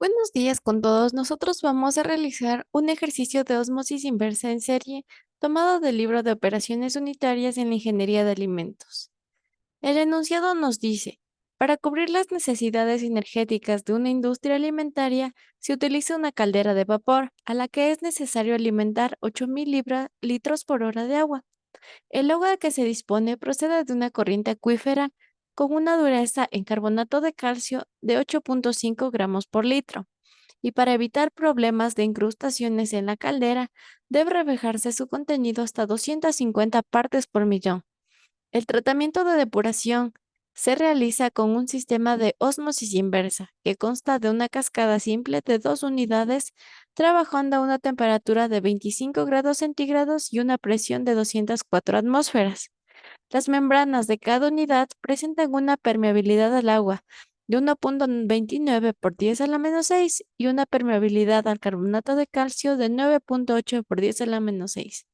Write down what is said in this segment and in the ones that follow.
Buenos días con todos. Nosotros vamos a realizar un ejercicio de ósmosis inversa en serie tomado del libro de operaciones unitarias en la ingeniería de alimentos. El enunciado nos dice, para cubrir las necesidades energéticas de una industria alimentaria, se utiliza una caldera de vapor a la que es necesario alimentar 8.000 litros por hora de agua. El agua que se dispone procede de una corriente acuífera con una dureza en carbonato de calcio de 8.5 gramos por litro y para evitar problemas de incrustaciones en la caldera, debe rebajarse su contenido hasta 250 partes por millón. El tratamiento de depuración se realiza con un sistema de ósmosis inversa, que consta de una cascada simple de dos unidades, trabajando a una temperatura de 25 grados centígrados y una presión de 204 atmósferas. Las membranas de cada unidad presentan una permeabilidad al agua de 1.29 por 10 a la menos 6 y una permeabilidad al carbonato de calcio de 9.8 por 10 a la menos 6.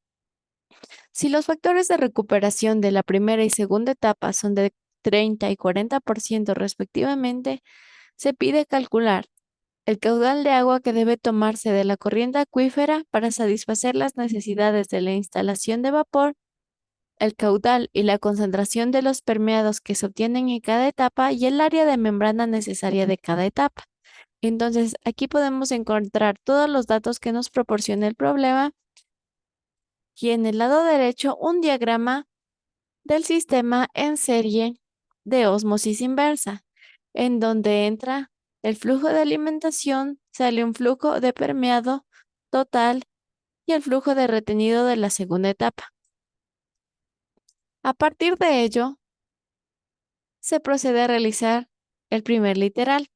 Si los factores de recuperación de la primera y segunda etapa son de 30 y 40% respectivamente, se pide calcular el caudal de agua que debe tomarse de la corriente acuífera para satisfacer las necesidades de la instalación de vapor, el caudal y la concentración de los permeados que se obtienen en cada etapa y el área de membrana necesaria de cada etapa. Entonces, aquí podemos encontrar todos los datos que nos proporciona el problema y en el lado derecho un diagrama del sistema en serie de ósmosis inversa, en donde entra el flujo de alimentación, sale un flujo de permeado total y el flujo de retenido de la segunda etapa. A partir de ello, se procede a realizar el primer literal,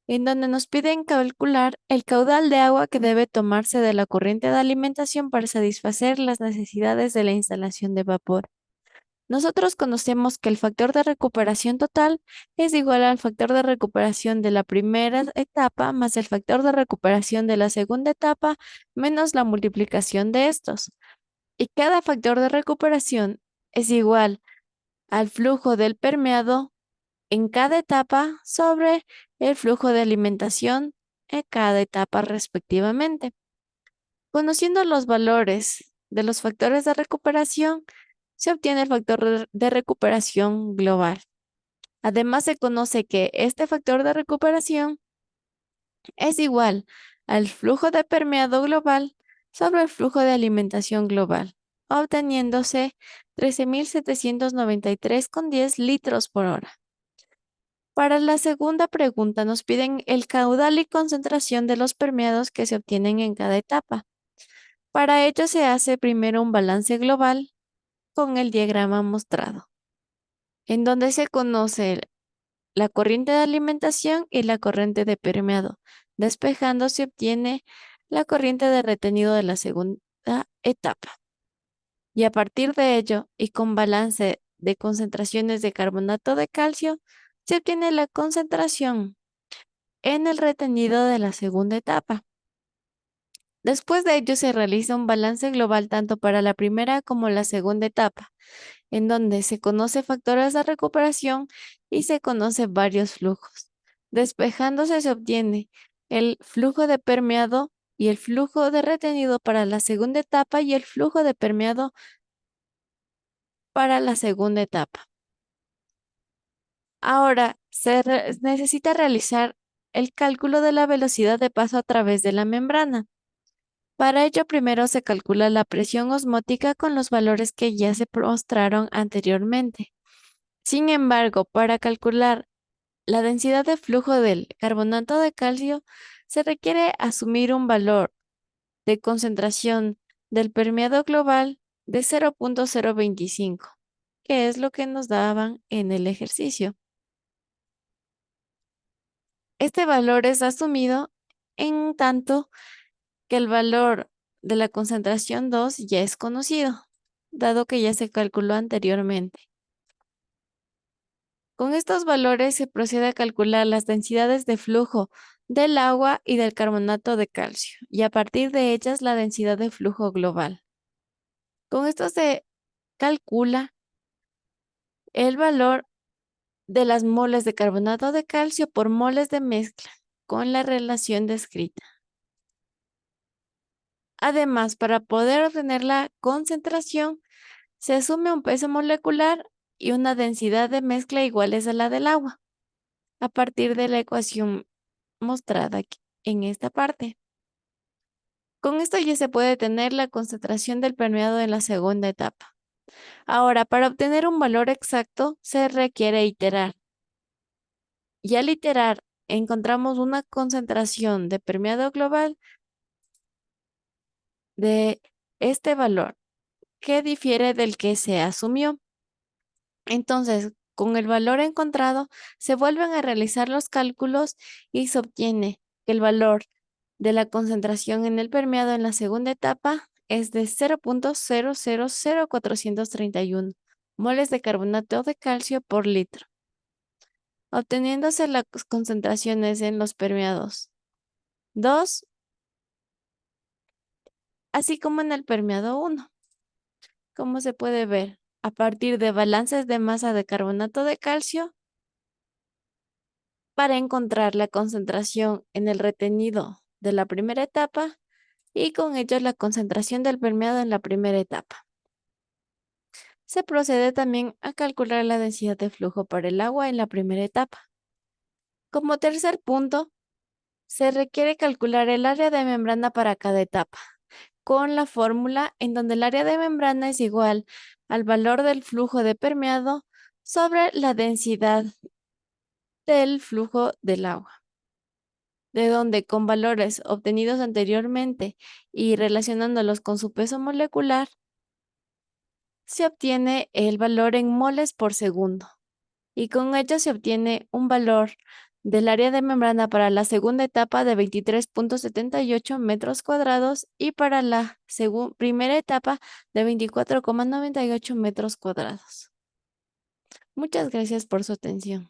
en donde nos piden calcular el caudal de agua que debe tomarse de la corriente de alimentación para satisfacer las necesidades de la instalación de vapor. Nosotros conocemos que el factor de recuperación total es igual al factor de recuperación de la primera etapa más el factor de recuperación de la segunda etapa menos la multiplicación de estos. Y cada factor de recuperación es igual al flujo del permeado en cada etapa sobre el flujo de alimentación en cada etapa respectivamente. Conociendo los valores de los factores de recuperación, se obtiene el factor de recuperación global. Además, se conoce que este factor de recuperación es igual al flujo de permeado global sobre el flujo de alimentación global, obteniéndose 13.793,10 litros por hora. Para la segunda pregunta nos piden el caudal y concentración de los permeados que se obtienen en cada etapa. Para ello se hace primero un balance global con el diagrama mostrado, en donde se conoce la corriente de alimentación y la corriente de permeado. Despejando se obtiene la corriente de retenido de la segunda etapa. Y a partir de ello, y con balance de concentraciones de carbonato de calcio, se obtiene la concentración en el retenido de la segunda etapa. Después de ello se realiza un balance global tanto para la primera como la segunda etapa, en donde se conoce factores de recuperación y se conoce varios flujos. Despejándose se obtiene el flujo de permeado y el flujo de retenido para la segunda etapa y el flujo de permeado para la segunda etapa. Ahora, necesita realizar el cálculo de la velocidad de paso a través de la membrana. Para ello, primero se calcula la presión osmótica con los valores que ya se mostraron anteriormente. Sin embargo, para calcular la densidad de flujo del carbonato de calcio, se requiere asumir un valor de concentración del permeado global de 0.025, que es lo que nos daban en el ejercicio. Este valor es asumido en tanto que el valor de la concentración 2 ya es conocido, dado que ya se calculó anteriormente. Con estos valores se procede a calcular las densidades de flujo del agua y del carbonato de calcio, y a partir de ellas la densidad de flujo global. Con esto se calcula el valor de las moles de carbonato de calcio por moles de mezcla, con la relación descrita. Además, para poder obtener la concentración, se asume un peso molecular y una densidad de mezcla iguales a la del agua, a partir de la ecuación mostrada aquí en esta parte. Con esto ya se puede tener la concentración del permeado en la segunda etapa. Ahora, para obtener un valor exacto, se requiere iterar. Y al iterar, encontramos una concentración de permeado global de este valor, que difiere del que se asumió. Entonces, con el valor encontrado, se vuelven a realizar los cálculos y se obtiene que el valor de la concentración en el permeado en la segunda etapa es de 0,000431 moles de carbonato de calcio por litro, obteniéndose las concentraciones en los permeados 2, así como en el permeado 1. Como se puede ver, a partir de balances de masa de carbonato de calcio, para encontrar la concentración en el retenido de la primera etapa y con ello la concentración del permeado en la primera etapa. Se procede también a calcular la densidad de flujo para el agua en la primera etapa. Como tercer punto, se requiere calcular el área de membrana para cada etapa, con la fórmula en donde el área de membrana es igual al valor del flujo de permeado sobre la densidad del flujo del agua, de donde con valores obtenidos anteriormente y relacionándolos con su peso molecular, se obtiene el valor en moles por segundo y con ello se obtiene un valor del área de membrana para la segunda etapa de 23,78 metros cuadrados y para la primera etapa de 24,98 metros cuadrados. Muchas gracias por su atención.